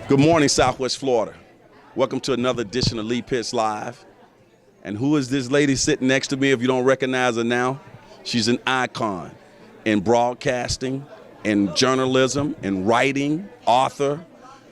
Good morning, Southwest Florida. Welcome to another edition of Lee Pitts Live. And who is this lady sitting next to me if you don't recognize her now? She's an icon in broadcasting, in journalism, in writing, author,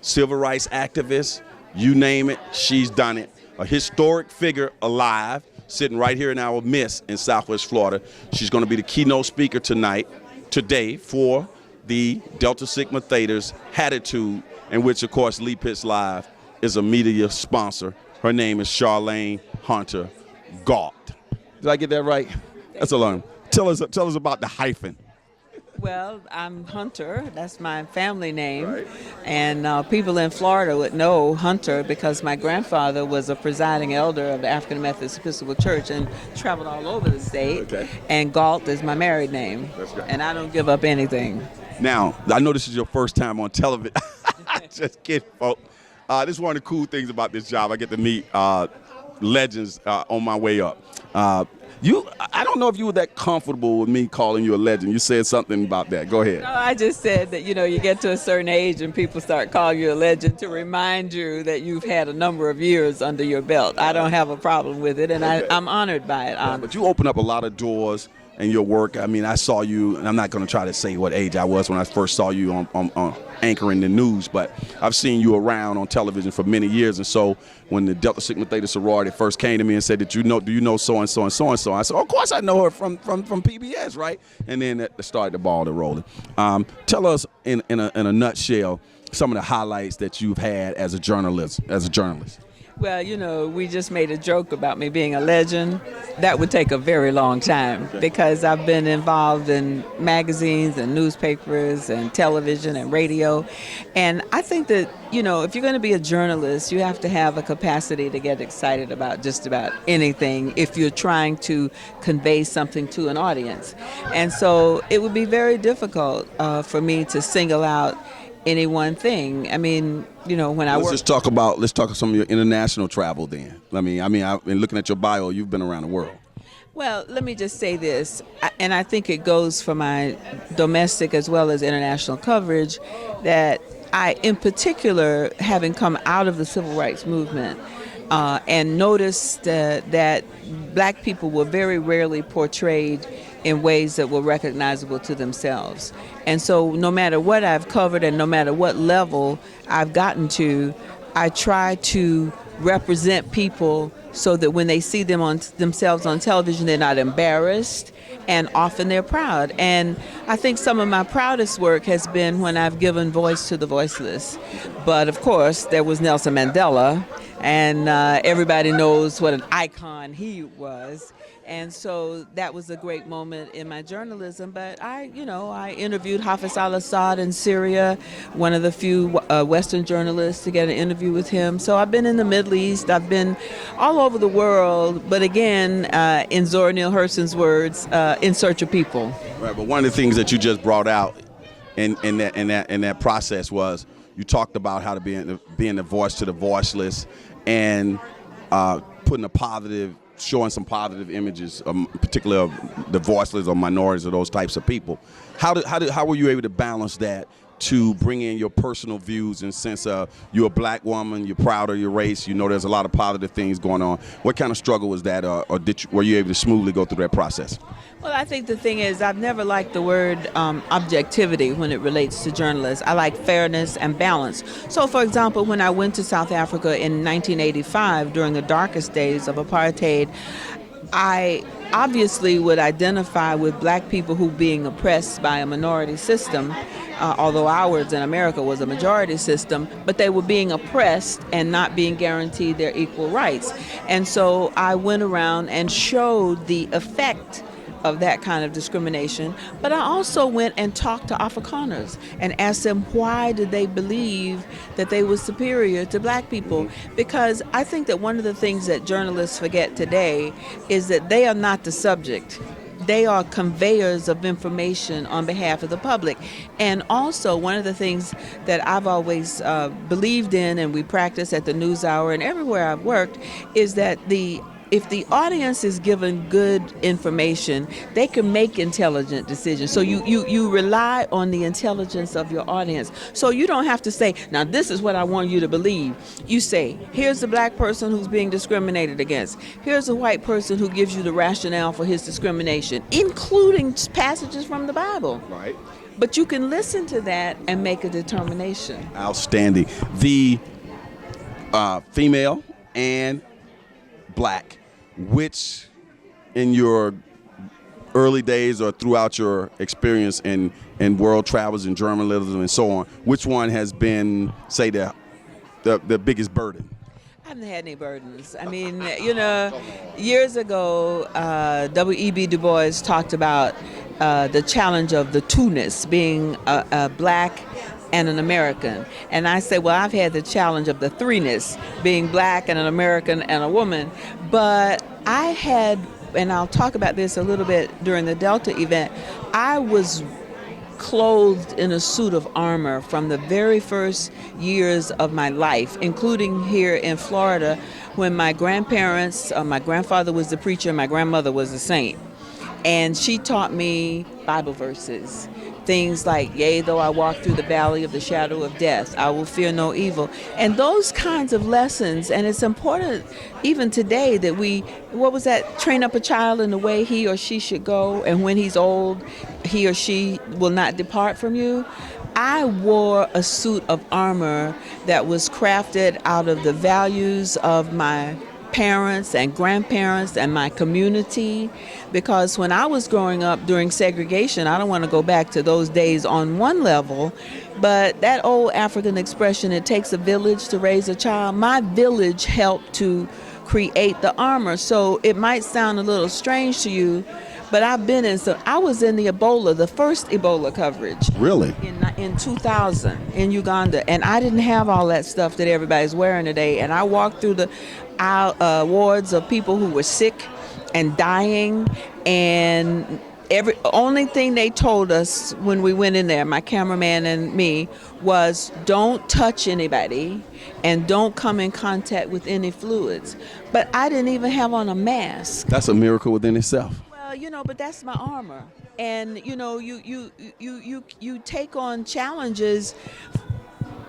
civil rights activist, you name it, she's done it. A historic figure alive, sitting right here in our midst in Southwest Florida. She's going to be the keynote speaker today for the Delta Sigma Theta's Hatitude, in which, of course, Lee Pitts Live is a media sponsor. Her name is Charlayne Hunter Gault. Did I get that right? That's a long. Tell us about the hyphen. Well, I'm Hunter. That's my family name. Right. And people in Florida would know Hunter because my grandfather was a presiding elder of the African Methodist Episcopal Church and traveled all over the state. Okay. And Gault is my married name. That's right. And I don't give up anything. Now, I know this is your first time on television. Just kidding, folks. This is one of the cool things about this job. I get to meet legends on my way up. I don't know if you were that comfortable with me calling you a legend. You said something about that. Go ahead. No, I just said that, you get to a certain age and people start calling you a legend to remind you that you've had a number of years under your belt. I don't have a problem with it, and Okay. I'm honored by it. Yeah, but you open up a lot of doors in your work. I mean, I saw you, and I'm not going to try to say what age I was when I first saw you on anchoring the news, but I've seen you around on television for many years. And so when the Delta Sigma Theta sorority first came to me and said that do you know so-and-so and so-and-so, I said, of course I know her from PBS, right? And then that started the ball to rolling. Tell us in a nutshell some of the highlights that you've had as a journalist. Well, we just made a joke about me being a legend. That would take a very long time because I've been involved in magazines and newspapers and television and radio. And I think that, if you're going to be a journalist, you have to have a capacity to get excited about just about anything if you're trying to convey something to an audience. And so it would be very difficult for me to single out any one thing. I mean, when I work. Let's talk of some of your international travel then. I've been looking at your bio, you've been around the world. Well, let me just say this, and I think it goes for my domestic as well as international coverage, that I, in particular, having come out of the civil rights movement, and noticed that black people were very rarely portrayed in ways that were recognizable to themselves. And so no matter what I've covered and no matter what level I've gotten to, I try to represent people so that when they see themselves on television, they're not embarrassed, and often they're proud. And I think some of my proudest work has been when I've given voice to the voiceless. But of course, there was Nelson Mandela, and everybody knows what an icon he was. And so that was a great moment in my journalism. But I interviewed Hafez al-Assad in Syria, one of the few Western journalists to get an interview with him. So I've been in the Middle East. I've been all over the world. But again, in Zora Neale Hurston's words, in search of people. Right. But one of the things that you just brought out in that process was you talked about how to being the voice to the voiceless and showing some positive images, particularly of the voiceless or minorities or those types of people. How were you able to balance that to bring in your personal views and sense of you're a black woman, you're proud of your race, there's a lot of positive things going on. What kind of struggle was that, or were you able to smoothly go through that process? Well, I think the thing is I've never liked the word objectivity when it relates to journalists. I like fairness and balance. So, for example, when I went to South Africa in 1985 during the darkest days of apartheid, I obviously would identify with black people who being oppressed by a minority system, although ours in America was a majority system, but they were being oppressed and not being guaranteed their equal rights. And so I went around and showed the effect of that kind of discrimination. But I also went and talked to Afrikaners and asked them why did they believe that they were superior to black people? Because I think that one of the things that journalists forget today is that they are not the subject. They are conveyors of information on behalf of the public. And also, one of the things that I've always believed in and we practice at the NewsHour and everywhere I've worked is that the if the audience is given good information, they can make intelligent decisions. So you rely on the intelligence of your audience. So you don't have to say, now this is what I want you to believe. You say, here's the black person who's being discriminated against. Here's a white person who gives you the rationale for his discrimination, including passages from the Bible. Right. But you can listen to that and make a determination. Outstanding. The female and black, which in your early days or throughout your experience in world travels and journalism and so on, which one has been, say, the biggest burden? I haven't had any burdens. I mean, years ago, W.E.B. Du Bois talked about the challenge of the two-ness, being a black and an American. And I say, well, I've had the challenge of the three-ness, being black and an American and a woman. But I had, and I'll talk about this a little bit during the Delta event, I was clothed in a suit of armor from the very first years of my life, including here in Florida, when my grandparents, my grandfather was the preacher, my grandmother was a saint. And she taught me Bible verses. Things like, yea, though I walk through the valley of the shadow of death, I will fear no evil. And those kinds of lessons, and it's important even today that train up a child in the way he or she should go, and when he's old, he or she will not depart from you. I wore a suit of armor that was crafted out of the values of my parents and grandparents and my community, because when I was growing up during segregation, I don't want to go back to those days on one level, but that old African expression, it takes a village to raise a child, my village helped to create the armor. So it might sound a little strange to you, but I was in the the first Ebola coverage. Really? In 2000 in Uganda, and I didn't have all that stuff that everybody's wearing today, and I walked through the wards of people who were sick and dying, and only thing they told us when we went in there, my cameraman and me, was don't touch anybody and don't come in contact with any fluids. But I didn't even have on a mask. That's a miracle within itself. But that's my armor. And you take on challenges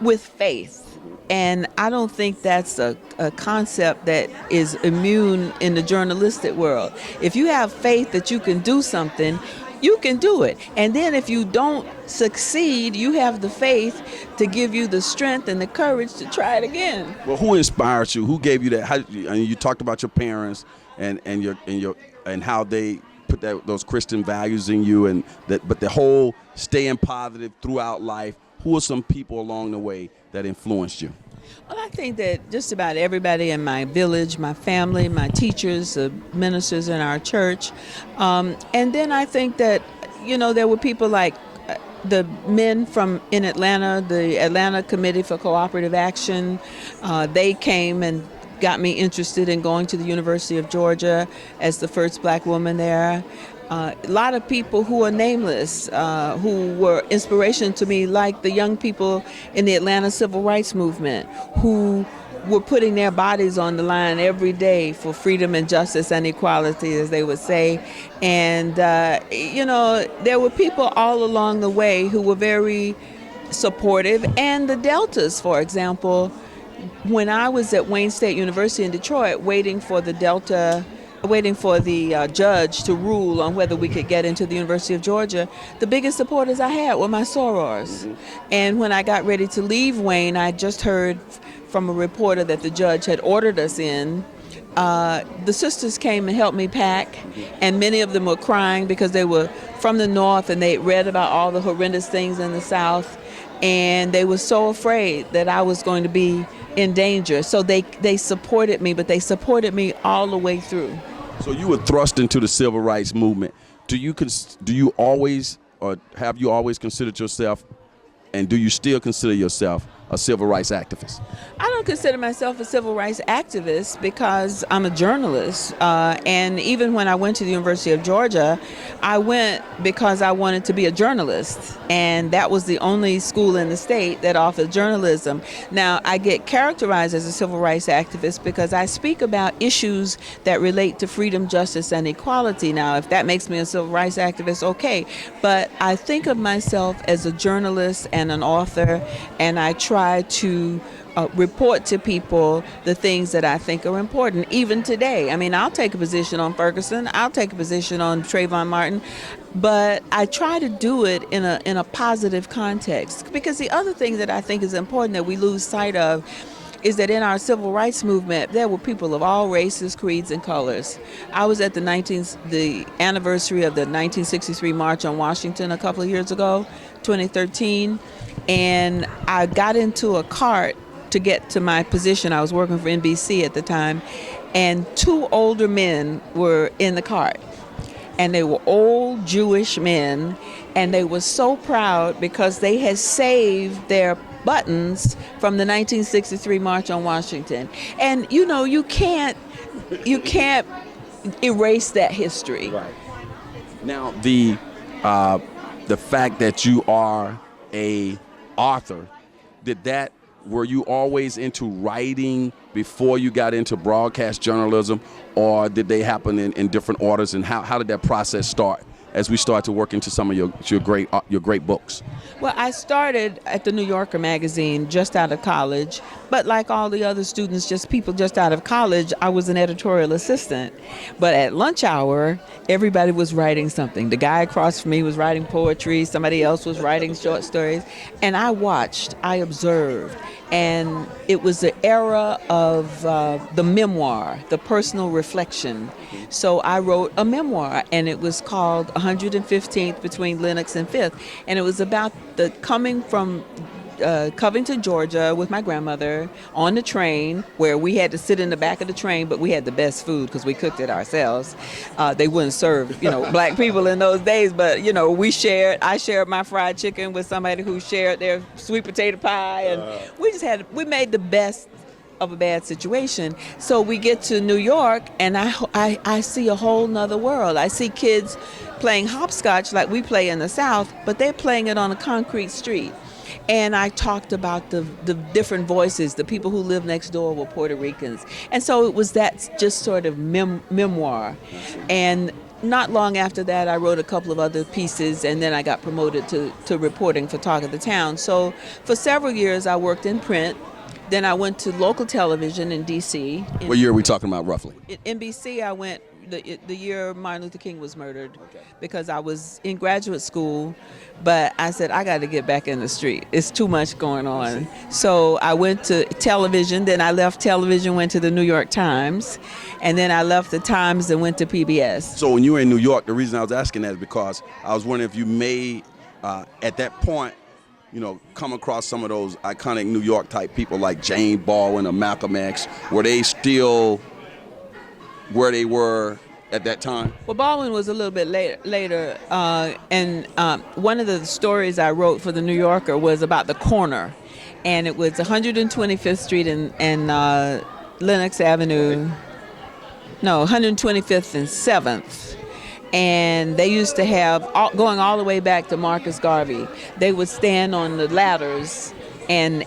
with faith. And I don't think that's a concept that is immune in the journalistic world. If you have faith that you can do something, you can do it. And then if you don't succeed, you have the faith to give you the strength and the courage to try it again. Well, who inspired you? Who gave you that? You talked about your parents and how they put those Christian values in you, but the whole staying positive throughout life. Who are some people along the way that influenced you? Well, I think that just about everybody in my village, my family, my teachers, the ministers in our church. And then I think that, there were people like the men in Atlanta, the Atlanta Committee for Cooperative Action. They came and got me interested in going to the University of Georgia as the first black woman there. A lot of people who are nameless, who were inspiration to me, like the young people in the Atlanta Civil Rights Movement, who were putting their bodies on the line every day for freedom and justice and equality, as they would say. And, there were people all along the way who were very supportive. And the Deltas, for example, when I was at Wayne State University in Detroit waiting for the judge to rule on whether we could get into the University of Georgia, the biggest supporters I had were my sorors. Mm-hmm. And when I got ready to leave Wayne, I just heard from a reporter that the judge had ordered us in. The sisters came and helped me pack, and many of them were crying because they were from the North and they read about all the horrendous things in the South, and they were so afraid that I was going to be in danger. So they supported me, but they supported me all the way through. So you were thrust into the civil rights movement. Do you always, or have you always considered yourself, and do you still consider yourself a civil rights activist? I don't consider myself a civil rights activist because I'm a journalist. And even when I went to the University of Georgia, I went because I wanted to be a journalist. And that was the only school in the state that offered journalism. Now, I get characterized as a civil rights activist because I speak about issues that relate to freedom, justice, and equality. Now, if that makes me a civil rights activist, okay. But I think of myself as a journalist and an author, and I try to report to people the things that I think are important, even today. I mean, I'll take a position on Ferguson, I'll take a position on Trayvon Martin, but I try to do it in a positive context. Because the other thing that I think is important that we lose sight of is that in our civil rights movement, there were people of all races, creeds, and colors. I was at the anniversary of the 1963 March on Washington a couple of years ago, 2013, and I got into a cart to get to my position. I was working for NBC at the time, and two older men were in the cart. And they were old Jewish men, and they were so proud because they had saved their buttons from the 1963 March on Washington. And you know, you can't erase that history. Right. Now, the fact that you are a author, were you always into writing before you got into broadcast journalism, or did they happen in different orders? And how did that process start as we start to work into some of your great books? Well, I started at the New Yorker magazine just out of college, but like all the other students, people just out of college, I was an editorial assistant. But at lunch hour, everybody was writing something. The guy across from me was writing poetry, somebody else was writing short stories, and I watched, I observed. And it was the era of the memoir, the personal reflection. So I wrote a memoir, and it was called 115th Between Lenox and 5th. And it was about the coming from Covington, Georgia with my grandmother on the train, where we had to sit in the back of the train, but we had the best food because we cooked it ourselves. They wouldn't serve, black people in those days, but, I shared my fried chicken with somebody who shared their sweet potato pie, and we made the best of a bad situation. So we get to New York, and I see a whole nother world. I see kids playing hopscotch like we play in the South, but they're playing it on a concrete street. And I talked about the different voices. The people who lived next door were Puerto Ricans. And so it was that just sort of memoir. And not long after that, I wrote a couple of other pieces, and then I got promoted to reporting for Talk of the Town. So for several years, I worked in print. Then I went to local television in D.C. What year are we talking about, roughly? In NBC, I went the year Martin Luther King was murdered, because I was in graduate school, but I said, I got to get back in the street. It's too much going on. So I went to television, then I left television, went to the New York Times, and then I left the Times and went to PBS. So when you were in New York, the reason I was asking that is because I was wondering if you may, at that point, come across some of those iconic New York type people like Jane Baldwin or Malcolm X. Were they still where they were at that time? Well, Baldwin was a little bit later, and one of the stories I wrote for the New Yorker was about the corner, and it was 125th Street and Lenox Avenue, 125th and 7th. And they used to have, going all the way back to Marcus Garvey, they would stand on the ladders and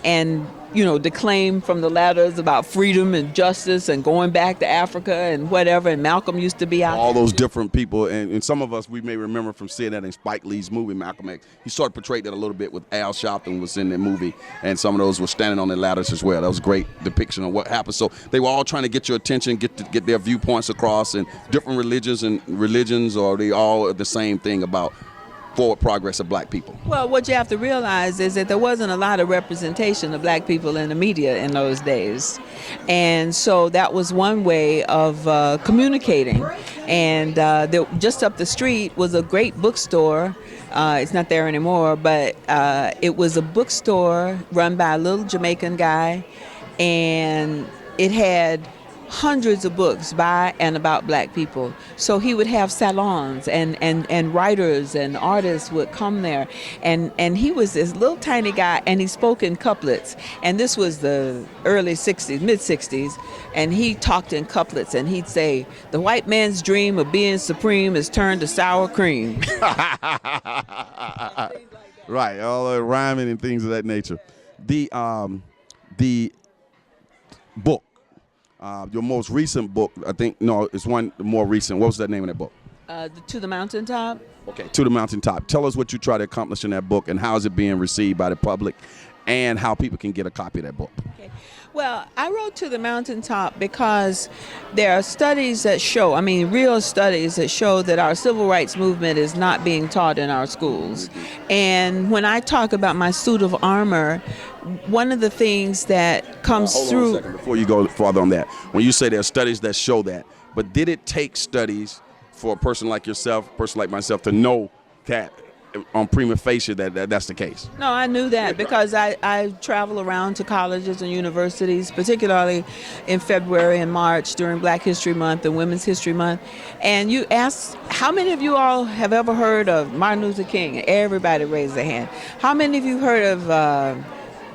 declaim from the ladders about freedom and justice and going back to Africa and whatever. And Malcolm used to be out. All those different people, and some of us, we may remember from seeing that in Spike Lee's movie, Malcolm X. He sort of portrayed that a little bit with Al Sharpton was in that movie, and some of those were standing on the ladders as well. That was a great depiction of what happened. So they were all trying to get your attention, get their viewpoints across, and different religions, or they all the same thing about forward progress of black people. Well, what you have to realize is that there wasn't a lot of representation of black people in the media in those days. And so that was one way of communicating. And just up the street was a great bookstore. It's not there anymore, but it was a bookstore run by a little Jamaican guy. And it had hundreds of books by and about black people. So he would have salons, and writers and artists would come there. And he was this little tiny guy, and he spoke in couplets. And this was the early 60s, mid 60s. And he talked in couplets, and he'd say, "The white man's dream of being supreme is turned to sour cream." Right, all the rhyming and things of that nature. The book, your most recent book, I think, no, it's one more recent. What was that name of that book? To the Mountaintop. Okay, To the Mountaintop. Tell us what you try to accomplish in that book and how is it being received by the public and how people can get a copy of that book. Okay. Well, I wrote To the Mountaintop because there are studies that show, I mean, real studies that show that our civil rights movement is not being taught in our schools. And when I talk about my suit of armor, one of the things that comes through... Hold on a second before you go farther on that. When you say there are studies that show that, but did it take studies for a person like yourself, a person like myself, to know that on prima facie that's the case? No, I knew that because I travel around to colleges and universities, particularly in February and March during Black History Month and Women's History Month. And you ask, how many of you all have ever heard of Martin Luther King? Everybody raised their hand. How many of you heard of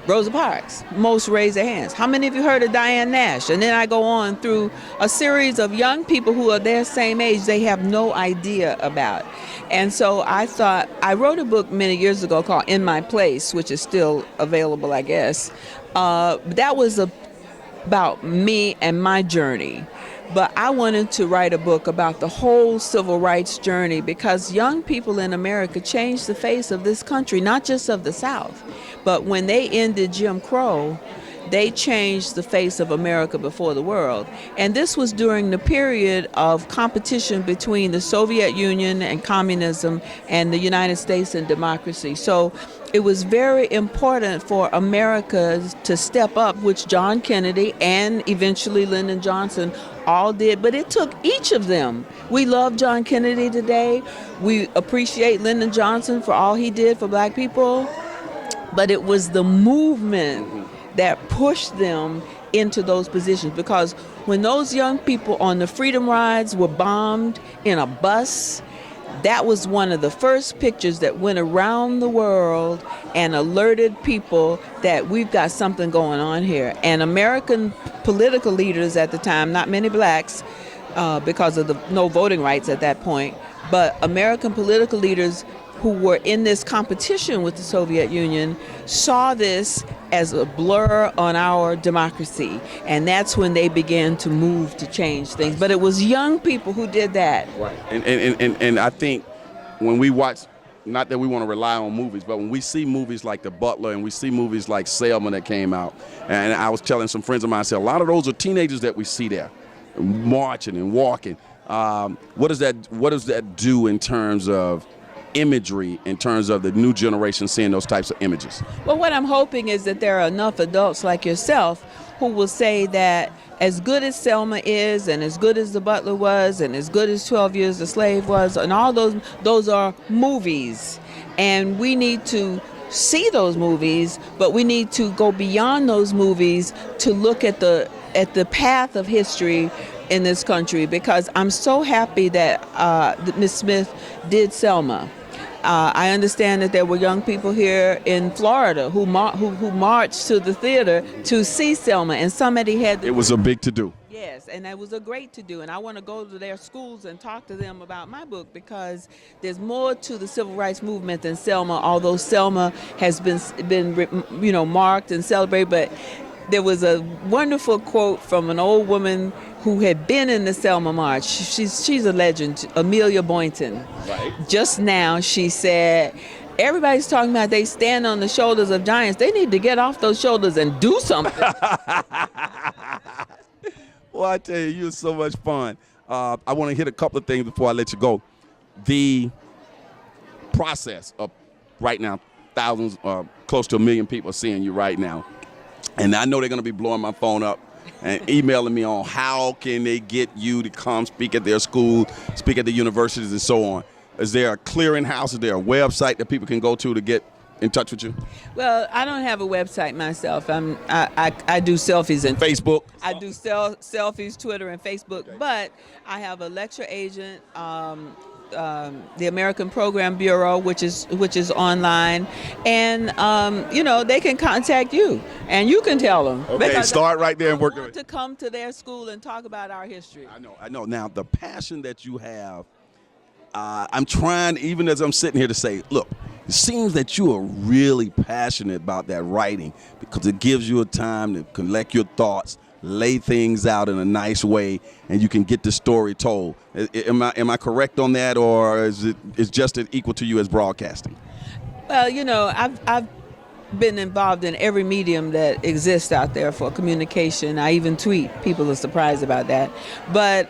Rosa Parks? Most raise their hands. How many of you heard of Diane Nash? And then I go on through a series of young people who are their same age they have no idea about. And so I thought, I wrote a book many years ago called In My Place, which is still available, I guess. That was about me and my journey. But I wanted to write a book about the whole civil rights journey because young people in America changed the face of this country, not just of the South. But when they ended Jim Crow, they changed the face of America before the world. And this was during the period of competition between the Soviet Union and communism and the United States and democracy. So it was very important for America to step up, which John Kennedy and eventually Lyndon Johnson all did, but it took each of them. We love John Kennedy today. We appreciate Lyndon Johnson for all he did for black people, but it was the movement that pushed them into those positions, because when those young people on the Freedom Rides were bombed in a bus, that was one of the first pictures that went around the world and alerted people that we've got something going on here. And American political leaders at the time, not many blacks, because of the no voting rights at that point, but American political leaders who were in this competition with the Soviet Union saw this as a blur on our democracy. And that's when they began to move to change things. But it was young people who did that. Right. And I think when we watch, not that we want to rely on movies, but when we see movies like The Butler and we see movies like Selma that came out, and I was telling some friends of mine, I said, a lot of those are teenagers that we see there, marching and walking. What does that do in terms of imagery, in terms of the new generation seeing those types of images? Well, what I'm hoping is that there are enough adults like yourself who will say that as good as Selma is, and as good as The Butler was, and as good as 12 Years a Slave was, and all those are movies. And we need to see those movies, but we need to go beyond those movies to look at the path of history in this country, because I'm so happy that Ms. Smith did Selma. I understand that there were young people here in Florida who marched to the theater to see Selma, and somebody had... It was a big to-do. Yes, and it was a great to-do, and I want to go to their schools and talk to them about my book, because there's more to the civil rights movement than Selma, although Selma has been marked and celebrated. But there was a wonderful quote from an old woman who had been in the Selma March. She's a legend, Amelia Boynton. Right. Just now she said, everybody's talking about they stand on the shoulders of giants. They need to get off those shoulders and do something. Well, I tell you, were so much fun. I want to hit a couple of things before I let you go. The process of right now, thousands, close to 1 million people are seeing you right now. And I know they're going to be blowing my phone up and emailing me on how can they get you to come speak at their school, speak at the universities and so on. Is there a clearinghouse? Is there a website that people can go to get in touch with you? Well, I don't have a website myself. I do selfies and Facebook. I do selfies, Twitter, and Facebook. Okay. But I have a lecture agent, the American Program Bureau, which is online, and they can contact you, and you can tell them. Okay, start right there and work. Want to come to their school and talk about our history. I know. Now the passion that you have, I'm trying, even as I'm sitting here, to say, look, it seems that you are really passionate about that writing because it gives you a time to collect your thoughts, lay things out in a nice way, and you can get the story told. Am I correct on that, or is just as equal to you as broadcasting? Well, I've been involved in every medium that exists out there for communication. I even tweet. People are surprised about that. But,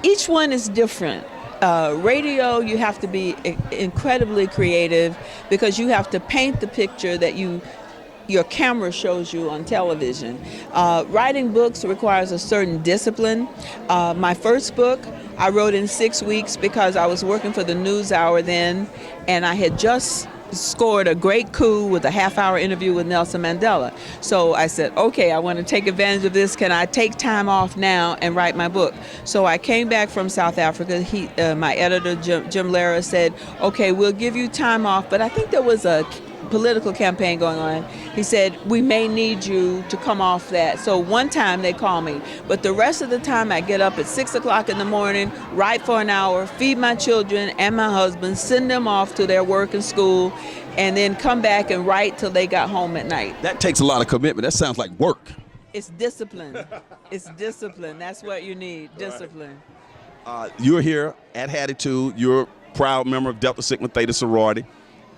each one is different. Radio, you have to be incredibly creative because you have to paint the picture that your camera shows you on television. Writing books requires a certain discipline. My first book I wrote in 6 weeks because I was working for the NewsHour then, and I had just scored a great coup with a half-hour interview with Nelson Mandela. So I said, okay, I want to take advantage of this. Can I take time off now and write my book? So I came back from South Africa. My editor, Jim Lara, said, okay, we'll give you time off, but I think there was a political campaign going on. He said, we may need you to come off that. So one time they call me, but the rest of the time I get up at 6 o'clock in the morning, write for an hour, feed my children and my husband, send them off to their work and school, and then come back and write till they got home at night. That takes a lot of commitment. That sounds like work. It's discipline. It's discipline. That's what you need, discipline. You're here at Attitude. You're a proud member of Delta Sigma Theta sorority.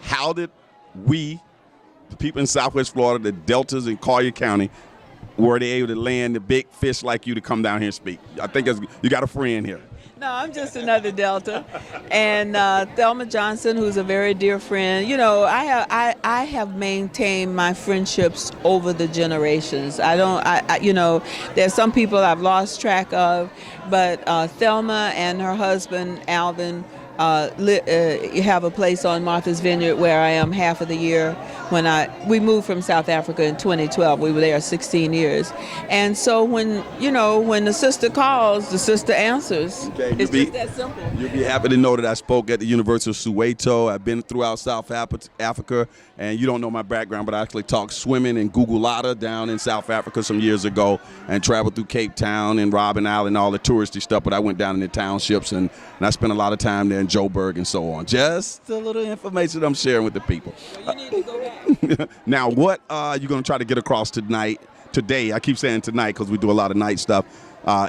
How did we, the people in Southwest Florida, the Deltas in Collier County, were they able to land the big fish like you to come down here and speak? I think you got a friend here. No, I'm just another Delta. And Thelma Johnson, who's a very dear friend. I have maintained my friendships over the generations. There's some people I've lost track of, but Thelma and her husband, Alvin, have a place on Martha's Vineyard where I am half of the year. We moved from South Africa in 2012. We were there 16 years. And so when the sister calls, the sister answers. Okay, it's just that simple. You'll be happy to know that I spoke at the University of Soweto. I've been throughout South Africa, and you don't know my background, but I actually taught swimming in Gugulata down in South Africa some years ago, and traveled through Cape Town and Robben Island, all the touristy stuff, but I went down in the townships, and I spent a lot of time there in Joburg and so on. Just a little information I'm sharing with the people. Well, you need to go back. Now, what are you going to try to get across today? I keep saying tonight because we do a lot of night stuff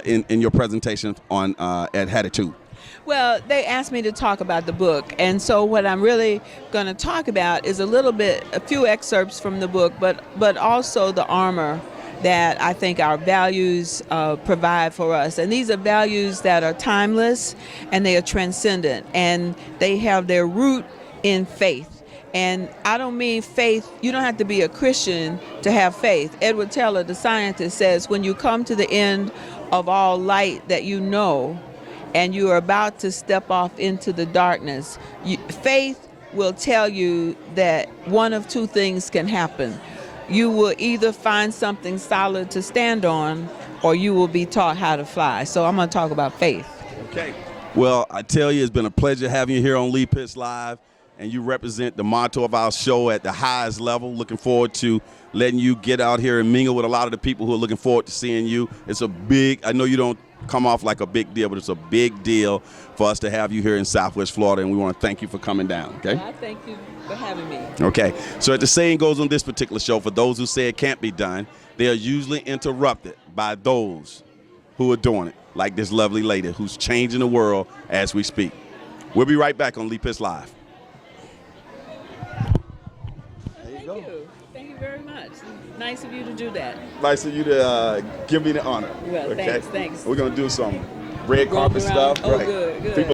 in your presentation on at Attitude. Well, they asked me to talk about the book, and so what I'm really going to talk about is a few excerpts from the book, but also the armor that I think our values provide for us. And these are values that are timeless, and they are transcendent, and they have their root in faith. And I don't mean faith, you don't have to be a Christian to have faith. Edward Teller, the scientist, says when you come to the end of all light that you know, and you are about to step off into the darkness, faith will tell you that one of two things can happen. You will either find something solid to stand on, or you will be taught how to fly. So I'm going to talk about faith. Okay. Well, I tell you, it's been a pleasure having you here on Lee Pitts Live, and you represent the motto of our show at the highest level. Looking forward to letting you get out here and mingle with a lot of the people who are looking forward to seeing you. I know you don't come off like a big deal, but it's a big deal for us to have you here in Southwest Florida, and we want to thank you for coming down. Okay? I thank you for having me. Okay. So as the saying goes on this particular show, for those who say it can't be done, they are usually interrupted by those who are doing it, like this lovely lady who's changing the world as we speak. We'll be right back on Lee Pitts Live. Thank you. Thank you very much. Nice of you to do that. Nice of you to give me the honor. Well, okay? Thanks. We're going to do some red carpet stuff. Oh, right. Good. People